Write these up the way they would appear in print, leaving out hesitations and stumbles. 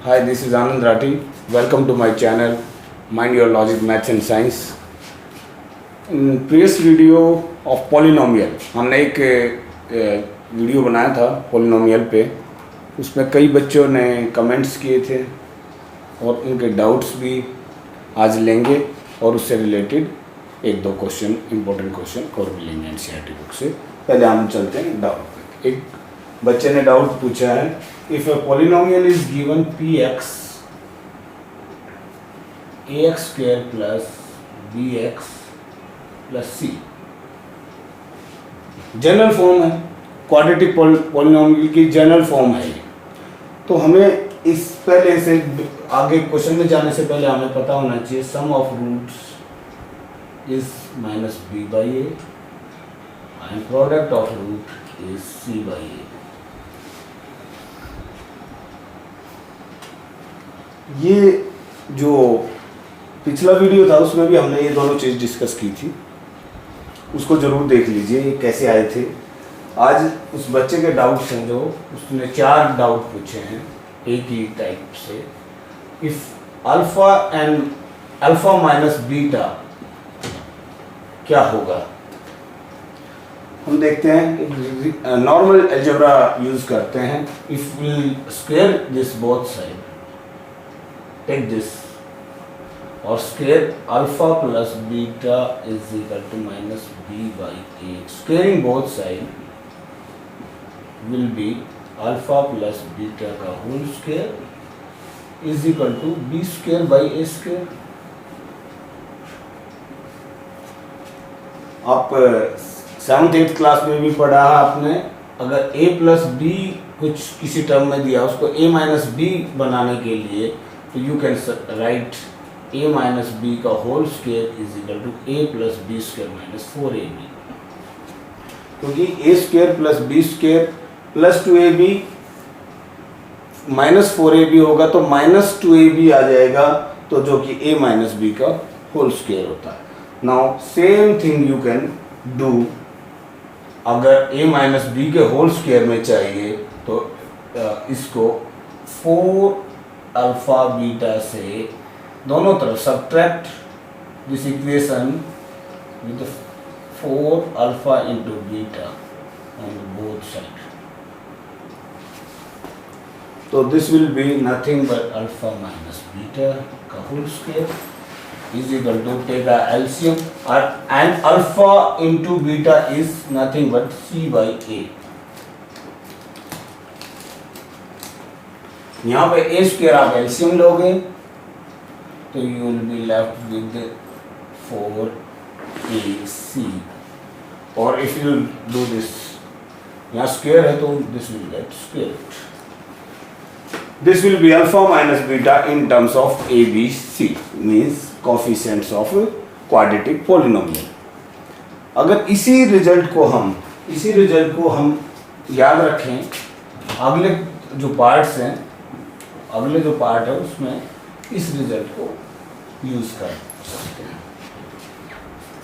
Hi, this is Anand Rathi. Welcome to my channel, Mind Your Logic, Maths and Science. In previous video of polynomial, हमने एक video बनाया था polynomial पे. उसमें कई बच्चों ने कमेंट्स किए थे और उनके डाउट्स भी आज लेंगे और उससे रिलेटेड एक दो क्वेश्चन, इम्पोर्टेंट क्वेश्चन और भी लेंगे एनसीईआरटी बुक से. पहले हम चलते हैं डाउट पे. एक बच्चे ने डाउट पूछा है, if a polynomial is given px ax square plus bx plus c, general form है, क्वाड्रेटिक पॉलिनोमियल की जनरल फॉर्म है ये. तो हमें इस पहले से आगे क्वेश्चन में जाने से पहले हमें पता होना चाहिए sum of roots is minus b by a and product of root is c by a. ये जो पिछला वीडियो था उसमें भी हमने ये दोनों चीज़ डिस्कस की थी, उसको ज़रूर देख लीजिए ये कैसे आए थे. आज उस बच्चे के डाउट्स हैं जो उसने 4 डाउट पूछे हैं एक ही टाइप से. इफ अल्फा माइनस बीटा क्या होगा, हम देखते हैं. नॉर्मल अलजेब्रा यूज करते हैं. If will square this both side, take this और square alpha plus beta is equal to minus b by a. Squaring both side will be alpha plus beta का whole square is equal to b square by a square. आप 7th 8th class में भी पढ़ा है आपने. अगर a plus b कुछ किसी टर्म में दिया उसको a माइनस b बनाने के लिए तो you can write a minus b का whole square is equal to a plus b square minus 4ab, क्योंकि a square plus b square plus 2ab minus 4ab होगा तो माइनस 2ab आ जाएगा, तो जो कि a माइनस बी का whole square होता है. Now same thing you can do. अगर a माइनस बी के होल स्क्वायर में चाहिए तो इसको 4 अल्फा बीटा से दोनों तरफ subtract this equation with 4 alpha into beta on both side. तो this will be nothing but alpha minus beta का whole square is equal to take a LCM and alpha into beta is nothing but c by a. यहाँ पे a square आप LCM लोगे तो you will be left with 4ac, और if you do this, यहाँ square है तो this will get square. This will be alpha minus beta in terms of ABC, means coefficients of quadratic polynomial. अगर इसी result को हम याद रखें, अगले जो पार्ट्स हैं, अगले जो पार्ट है उसमें इस रिजल्ट को यूज कर सकते हैं.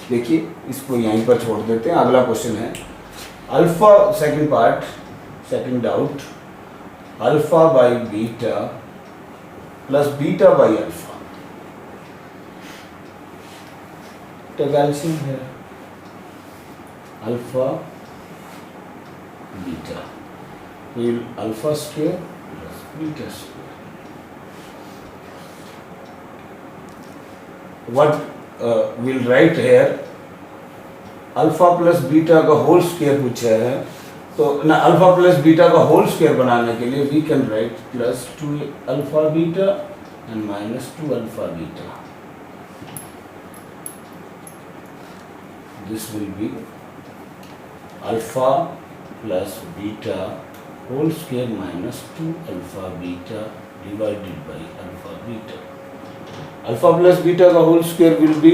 देखिए इसको यहीं पर छोड़ देते हैं. अगला क्वेश्चन है alpha, second part, second doubt, alpha by beta plus beta by alpha. टेगैल्सियम है alpha beta will alpha square plus beta square. What we'll write here, alpha plus beta का होल स्क्वायर पूछा है तो ना अल्फा प्लस बीटा का whole square बनाने के लिए we can write plus 2 alpha beta and minus 2 alpha beta. This will be alpha plus beta whole square minus 2 alpha beta divided by alpha beta. Alpha plus beta का whole square will be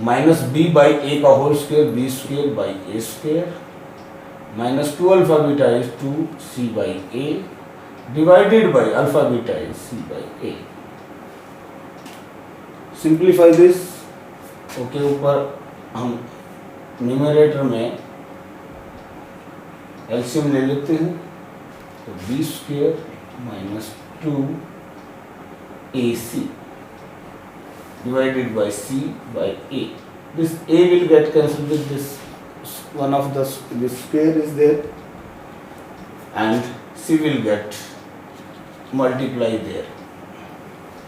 minus b by a का whole square b square by a square minus 2 alpha beta is 2c by a divided by alpha beta is c by a. Simplify this. Okay, ऊपर हम numerator में LCM ले लेते हैं तो b square minus 2ac divided by c by a. This a will get cancelled with this, one of the this square is there, and c will get multiply there.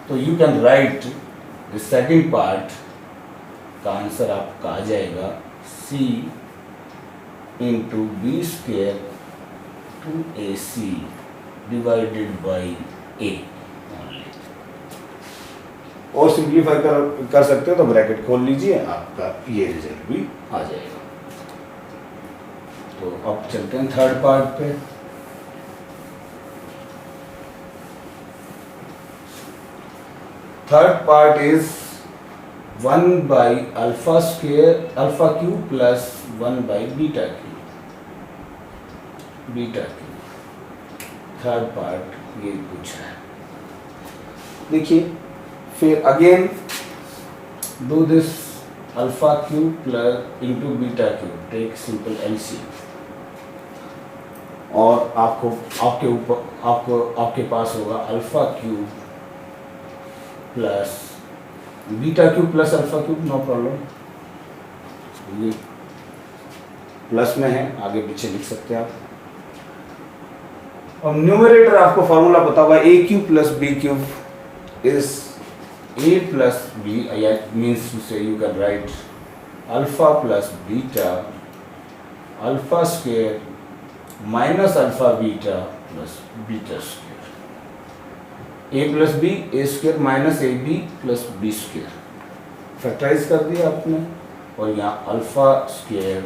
तो you can write the second part का answer आपका आ जाएगा c into b square 2ac divided by a only. और simplify कर सकते हो तो bracket खोल लीजिए, आपका ये रिजल्ट भी आ जाएगा। तो अब चलते हैं थर्ड पार्ट पे। Third part is 1 by alpha square alpha cube plus 1 by beta cube। Third part ये पूछा है। देखिए फिर again do this alpha cube plus into beta cube, take simple LCM, और आपके पास होगा alpha cube plus beta cube plus alpha cube, no problem, ये प्लस में है, आगे पीछे लिख सकते हैं आप। अब न्यूमरेटर आपको फॉर्मूला पता होगा, a cube plus b cube is a plus b, means to say you can write alpha plus beta alpha square minus alpha beta plus beta square, a plus b a square minus ab plus b square, factorise कर दिया आपने, और यहाँ alpha square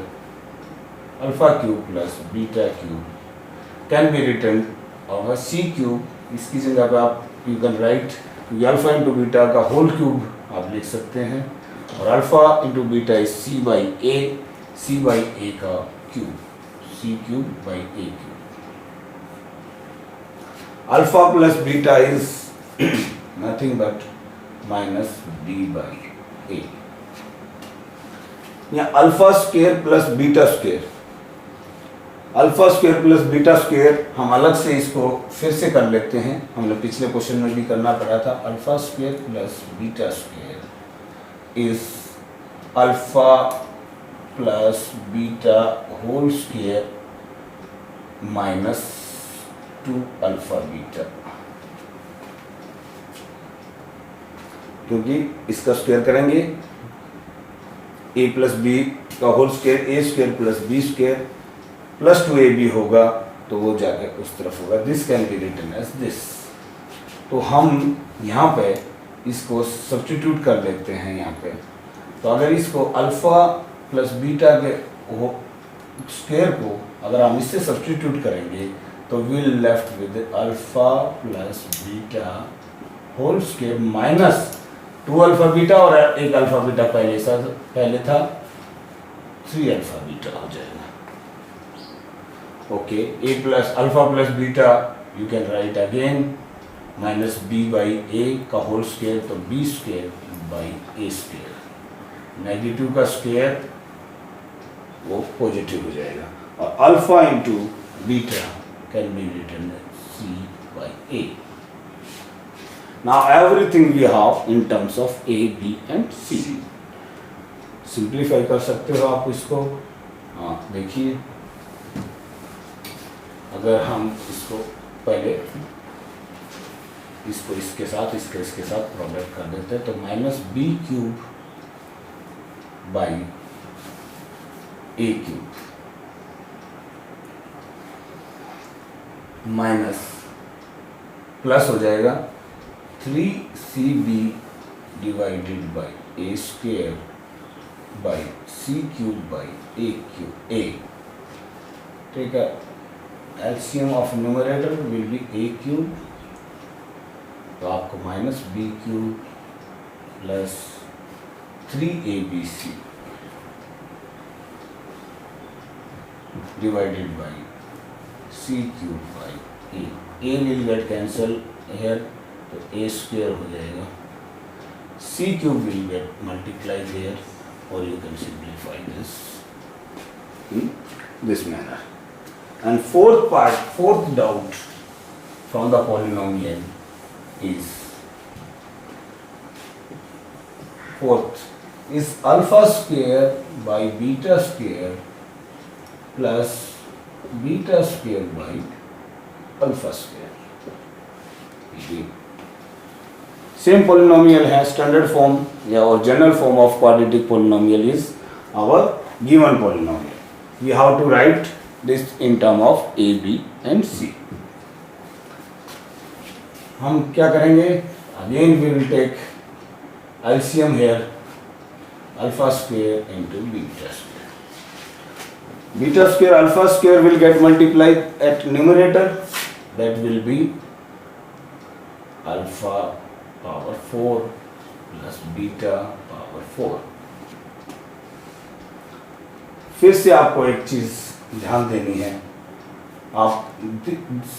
alpha cube plus beta cube can be written और c cube, इसकी जगह पे आप you can write alpha into beta का होल क्यूब आप लिख सकते हैं, और alpha into beta is c by a का cube, c cube by a cube. Alpha plus beta is nothing but minus b by a. या alpha square plus beta square, alpha square plus beta square हम अलग से इसको फिर से कर लेते हैं, हमने पिछले क्वेश्चन में भी करना पड़ा था। Alpha square plus beta square is alpha plus beta whole square minus 2 alpha beta, क्योंकि इसका स्क्वायर करेंगे a प्लस बी का whole square, a square plus b square plus 2ab होगा, तो वो जाके उस तरफ होगा। This can be written as this. तो हम यहाँ पे इसको सब्स्टिट्यूट कर लेते हैं यहाँ पे। तो अगर इसको अल्फा प्लस बीटा के स्क्वायर को अगर हम इससे सब्स्टिट्यूट करेंगे तो will left with alpha plus beta whole square minus 2 alpha beta, और एक अल्फा बीटा पहले था 3 अल्फा बीटा हो जाएगा। Okay, a plus alpha plus beta you can write again minus b by a का होल स्क्वायर, तो b square by a square, negative का square वो पॉजिटिव हो जाएगा, और alpha into beta can be written c by a। Now everything we have in terms of a, b and c। Simplify कर सकते हो आप इसको। हाँ देखिए, अगर हम इसको पहले इसको इसके साथ इसके साथ प्रोडक्ट कर देते हैं, तो minus b cube by a cube minus plus हो जाएगा 3cb divided by a square by c cube by a. ठीक है, LCM of numerator will be a cube, तो आपको minus b cube plus 3abc divided by c cube by a will get cancel here, तो a square हो जाएगा, c cube will get multiply there, और you can simplify this in this manner. And fourth part, fourth from the polynomial is, fourth is alpha square by beta square plus beta square by alpha square. Same polynomial has standard form or general form of quadratic polynomial is our given polynomial. We have to write this in term of a, b and c. हम क्या करेंगे? Again we will take LCM here, alpha square into beta square. Beta square alpha square will get multiplied at numerator, that will be alpha power 4 plus beta power 4. फिर से आपको एक चीज ध्यान देनी है, आप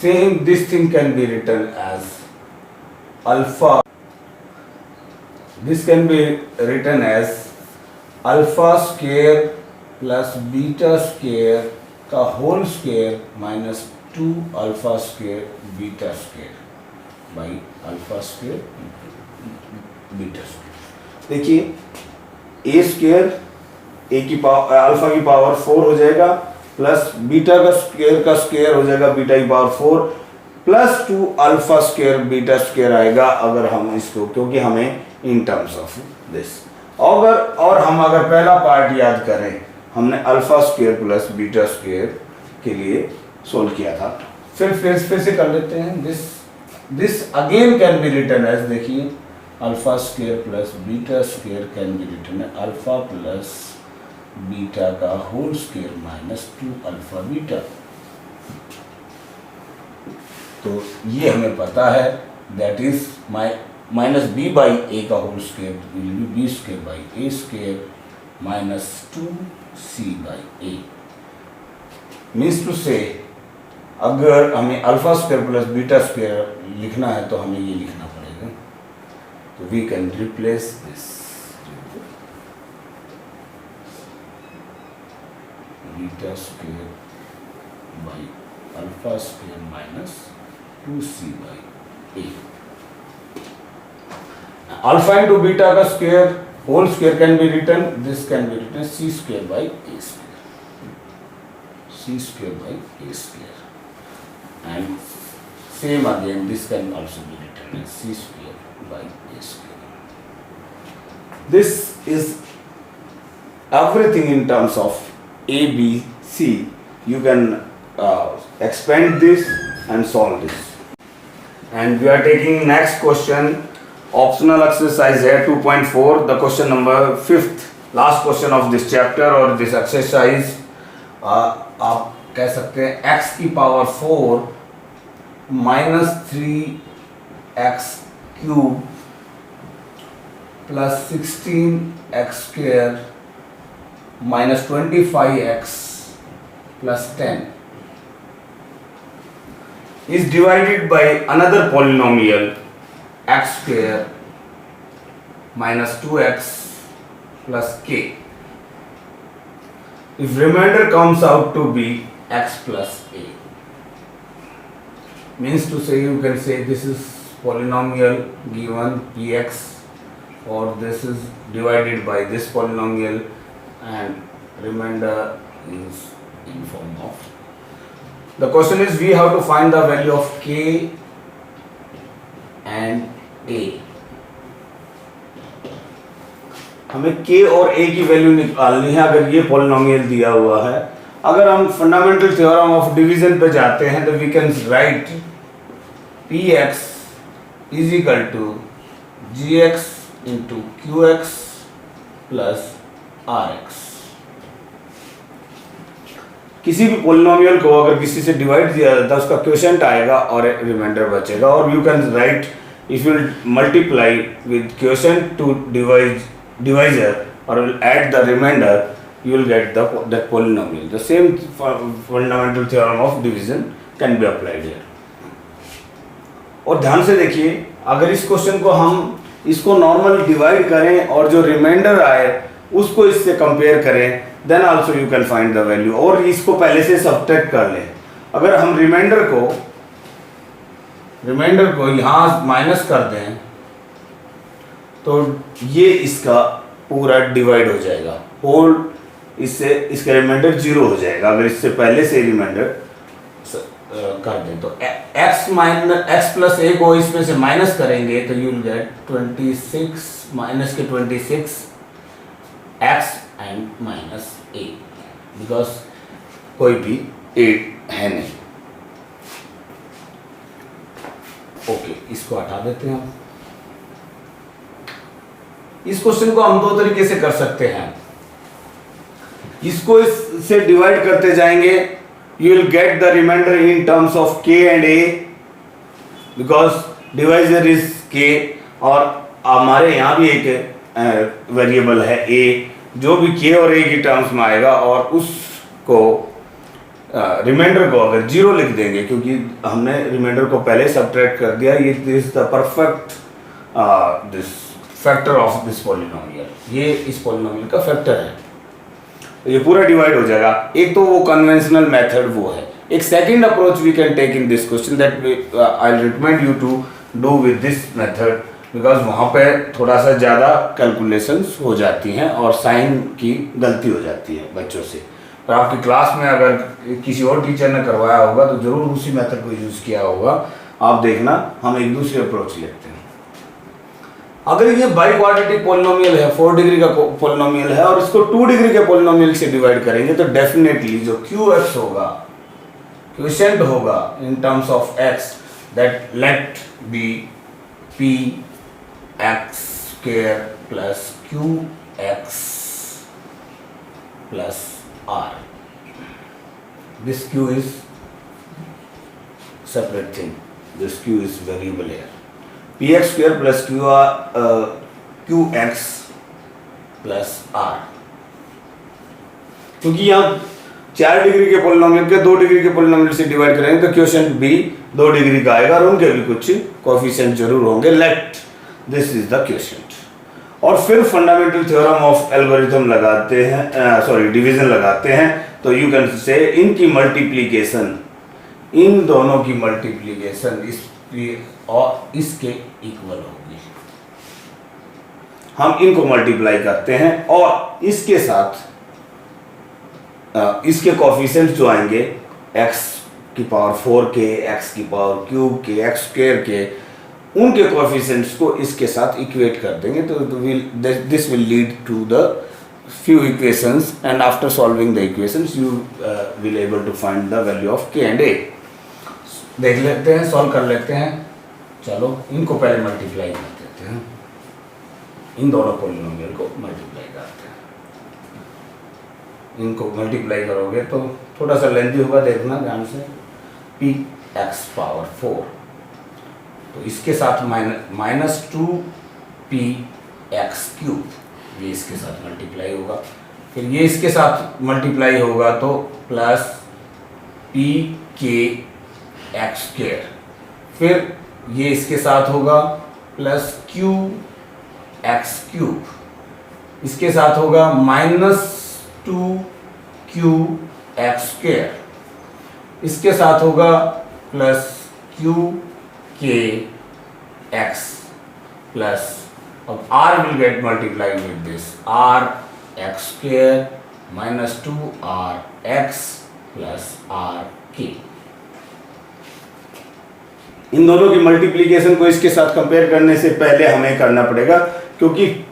same this thing can be written as alpha, this can be written as alpha square plus beta square का whole square minus 2 alpha square beta square by alpha square beta square. देखिए ए स्क्वायर ए की power alpha की power 4 हो जाएगा plus beta का square हो जाएगा beta की power 4 plus 2 alpha square beta square आएगा अगर हम इसको, क्योंकि हमें इन टर्म्स ऑफ दिस, और हम अगर पहला पार्ट याद करें, हमने alpha square plus beta square के लिए सोल्व किया था. फिर से कर लेते हैं. This again can be written as, देखिए alpha square plus beta square can be written as alpha plus beta का whole square minus 2 alpha beta. तो ये हमें पता है, that is minus b by a का whole square will be b square by a square minus 2 c by a. Means to say अगर हमें alpha square plus beta square लिखना है तो हमें ये लिखना पड़ेगा. तो we can replace this beta square by alpha square minus 2c by a. Alpha into beta का square whole square can be written, this can be written c square by a square, c square by a square, and same again this can also be written as c square by a square. This is everything in terms of A, B, C. You can expand this and solve this. And we are taking next question, optional exercise here 2.4, the question number 5th, last question of this chapter or this exercise. आप कह सकते हैं x की power 4 minus 3x cube plus 16x square minus 25x plus 10 is divided by another polynomial x square minus 2x plus k. If remainder comes out to be x plus a, means to say you can say this is polynomial given px, or this is divided by this polynomial and remainder is in form of. The question is we have to find the value of k and a. हमें k और a की value निकालनी है अगर ये polynomial दिया हुआ है. अगर हम फंडामेंटल थ्योरम ऑफ डिवीजन पे जाते हैं तो we can write px is equal to gx into qx plus rx. किसी भी पॉलिनोमियल को अगर किसी से डिवाइड दिया जाता है उसका क्वोशिएंट आएगा और रिमाइंडर बचेगा, और you can write if you multiply with quotient to divisor और add the remainder you will get that polynomial. The same fundamental theorem of division can be applied here. और ध्यान से देखिए, अगर इस क्वेश्चन को हम इसको नॉर्मल डिवाइड करें और जो रिमाइंडर आए उसको इससे कंपेयर करें, then also you can find the value, और इसको पहले से सब्ट्रैक्ट कर लें. अगर हम रिमाइंडर को रिमाइंडर को यहाँ माइनस कर दें तो ये इसका पूरा डिवाइड हो जाएगा, होल इससे इसका रिमाइंडर 0 हो जाएगा। अगर इससे पहले से रिमाइंडर कर दें तो x प्लस a को इसमें से माइनस करेंगे तो यू विल गेट 26 माइनस के 26 x and minus a, because कोई भी a है नहीं। ओके, इसको हटा देते हैं हम। इस क्वेश्चन को हम दो तरीके से कर सकते हैं। इसको इससे डिवाइड करते जाएंगे, you will get the remainder in terms of k and a because divisor is k, और हमारे यहाँ भी एक वेरिएबल है a जो भी k और a की टर्म्स में आएगा, और उसको रिमाइंडर को अगर 0 लिख देंगे क्योंकि हमने रिमाइंडर को पहले सब्ट्रैक्ट कर दिया। ये this the perfect this factor of this polynomial, ये इस पॉलिनोमियल का फैक्टर है। ये पूरा डिवाइड हो जाएगा। एक तो वो कन्वेंशनल मेथड वो है। एक second approach we can take in this question that I will recommend you to do with this method, because वहाँ पे थोड़ा सा ज़्यादा कैलकुलेशंस हो जाती हैं और साइन की गलती हो जाती है बच्चों से। पर आपकी क्लास में अगर किसी और टीचर ने करवाया होगा तो ज़रूर उसी मेथड को यूज़ किया होगा। आप देखना, हम एक दूसरी अप्रोच लेते हैं। अगर ये बाई क्वाड्रेटिक पॉलिनोमियल है, 4 डिग्री का पॉलिनोमियल है, और इसको 2 डिग्री के पॉलिनोमियल से डिवाइड करेंगे तो डेफिनेटली जो QX होगा, क्वोशिएंट होगा in terms of x, that let be px square plus qx plus r। This q is separate thing, this q is variable here। px square plus qx plus r, क्योंकि यहाँ 4 degree के polynomial के 2 degree के polynomial से divide करेंगे तो quotient भी 2 degree का आएगा और उनके भी कुछ कोएफिशिएंट जरूर होंगे। Let this is the quotient. और फिर फंडामेंटल थ्योरम ऑफ एल्गोरिथम लगाते हैं, सॉरी डिवीजन लगाते हैं, तो यू कैन से इनकी मल्टीप्लीकेशन, इन दोनों की मल्टीप्लीकेशन इस और इसके इक्वल होगी। हम इनको मल्टीप्लाई करते हैं और इसके साथ इसके कोएफिशिएंट्स जो आएंगे x की पावर 4 के, x की पावर क्यूब के, x स्क्वायर के, उनके कोएफिशिएंट्स को इसके साथ इक्वेट कर देंगे तो this will lead to the few equations, and after solving the equations you will able to find the value of k and a। देख लेते हैं, सॉल्व कर लेते हैं। चलो इनको पहले मल्टीप्लाई कर देते हैं, इन दोनों पॉलिनोमियल को मल्टीप्लाई करते हैं। इनको मल्टीप्लाई करोगे तो थोड़ा सा लेंथी होगा, देखना ध्यान से। px पावर 4, तो इसके साथ माइनस 2px क्यूब, ये इसके साथ मल्टीप्लाई होगा। फिर ये इसके साथ मल्टीप्लाई होगा तो प्लस pkx स्क्वायर, फिर ये इसके साथ होगा प्लस qx क्यूब, इसके साथ होगा माइनस 2qx स्क्वायर, इसके साथ होगा प्लस qkx प्लस, अब r will get multiplied with this rx square minus 2rx plus rk। इन दोनों की मल्टीप्लिकेशन को इसके साथ कंपेयर करने से पहले हमें करना पड़ेगा, क्योंकि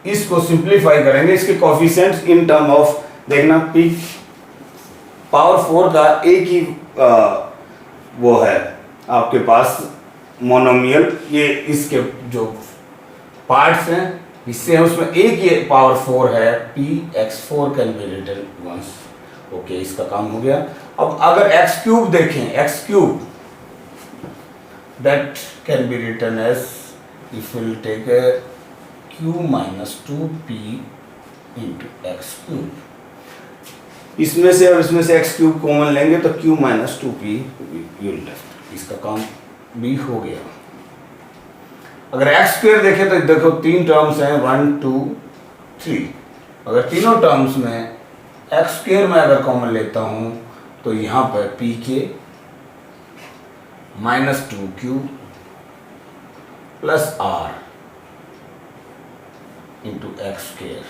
इसको सिंप्लीफाई करेंगे, इसके कोएफिशिएंट्स इन टर्म ऑफ, देखना p पावर 4 का एक ही वो है आपके पास मोनोमियल, ये इसके जो पार्ट्स हैं इससे है, उसमें एक ये पावर 4 है, px4 can be written once. Okay, इसका काम हो गया। अब अगर x क्यूब देखें, x cube that can be written as, if will take q minus 2p into x cube, इसमें से और इसमें से x क्यूब कॉमन लेंगे तो q minus 2p will left, इसका काम भी हो गया। अगर x स्क्वायर देखें तो देखो 3 टर्म्स हैं, 1 2 3, अगर तीनों टर्म्स में x स्क्वायर में अगर कॉमन लेता हूं तो यहाँ पर pk -2q plus r into x square,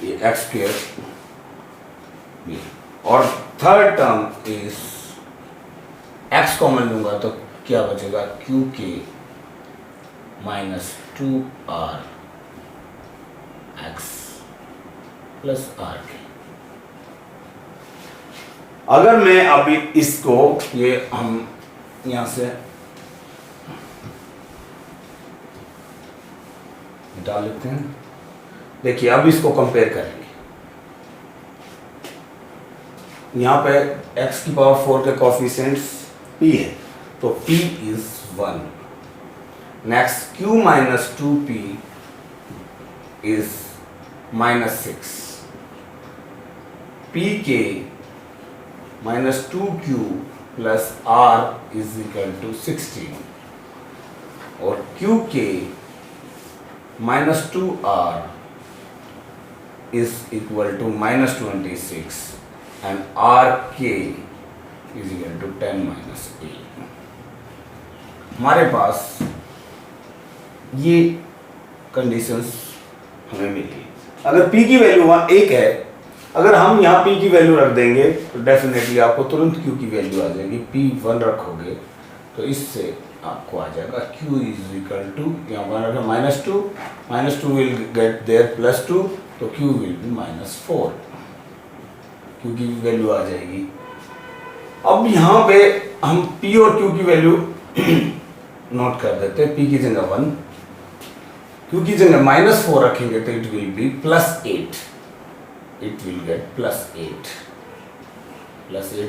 ये एक्स स्क्वेयर, और third term is x common लूंगा तो क्या बचेगा, qk -2r x plus rk। अगर मैं अभी इसको, ये हम यहां से डाल लेते हैं। देखिए अब इसको कंपेयर करेंगे, यहां पे x की पावर 4 के कोफिशिएंट्स p है, तो p is 1। Next q -2p is -6, pk -2q plus r is equal to 16, और qk -2r is equal to -26 and rk is equal to 10 - 8। हमारे पास ये कंडीशंस हमें मिली। अगर p की वैल्यू वहाँ 1 है, अगर हम यहाँ p की वैल्यू रख देंगे तो डेफिनेटली आपको तुरंत q की वैल्यू आ जाएगी। p 1 रखोगे तो इससे आपको आ जाएगा q इज इक्वल टू, यहाँ पर -2 विल गेट देयर +2, तो q विल बी -4, q की वैल्यू आ जाएगी। अब यहाँ पे हम p और q की वैल्यू नोट कर देते हैं। p की जगह 1, q की जगह -4 रखेंगे तो it will be +8, it will get +8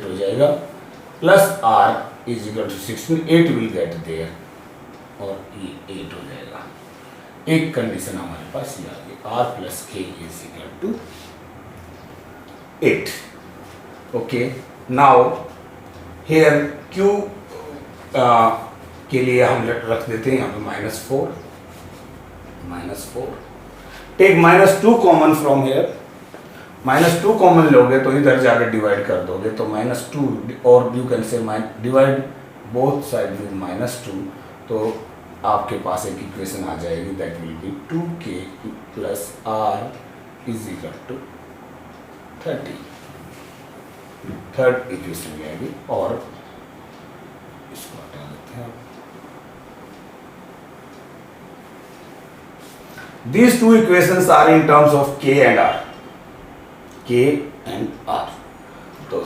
हो जाएगा, plus r is equal to 16, 8 will get there, और ये 8 हो जाएगा। एक कंडीशन हमारे पास ये आ गई, r plus k is equal to 8। Okay, now here q के लिए हम रख देते हैं यहाँ पे -4, take -2 common from here, -2 common लोगे तो इधर जाके डिवाइड कर दोगे तो -2, और you can say divide both side with -2, तो आपके पास एक इक्वेशन आ जाएगी, that will be 2k plus r is equal to 30। Third equation में आएगी, और इसको हटा देते हैं। These two equations are in terms of k and r, तो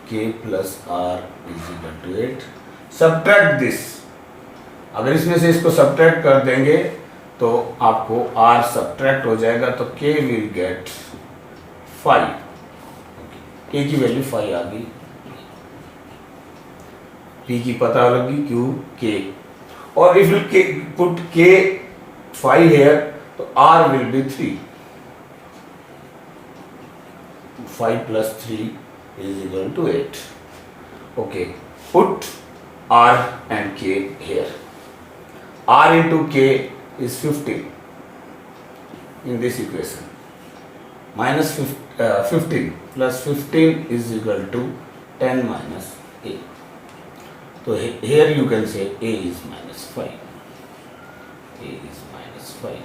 k plus r is equal to 8। Subtract this, अगर इसमें से इसको सब्ट्रैक्ट कर देंगे तो आपको r सब्ट्रैक्ट हो जाएगा, तो k विल गेट 5, k की वैल्यू 5 आ गई, p की पता लगी q k, और if you put k 5 here, तो r will be 3, 5 plus 3 is equal to 8. Okay, put r and k here. R into k is 15 in this equation. -15 plus 15 is equal to 10 minus a. So here you can say a is -5. a is -5.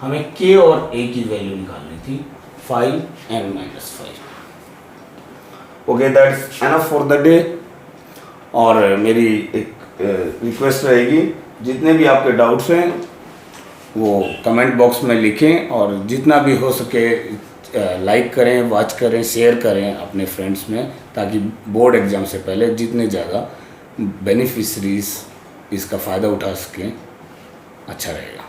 हमें k और a की value निकालनी थी, 5 and -5. Okay, that's enough for the day. और मेरी एक request रहेगी, जितने भी आपके डाउट्स हैं वो कमेंट बॉक्स में लिखें, और जितना भी हो सके लाइक करें, वॉच करें, शेयर करें अपने फ्रेंड्स में, ताकि बोर्ड एग्ज़ाम से पहले जितने ज़्यादा बेनिफिशरीज इसका फ़ायदा उठा सकें, अच्छा रहेगा।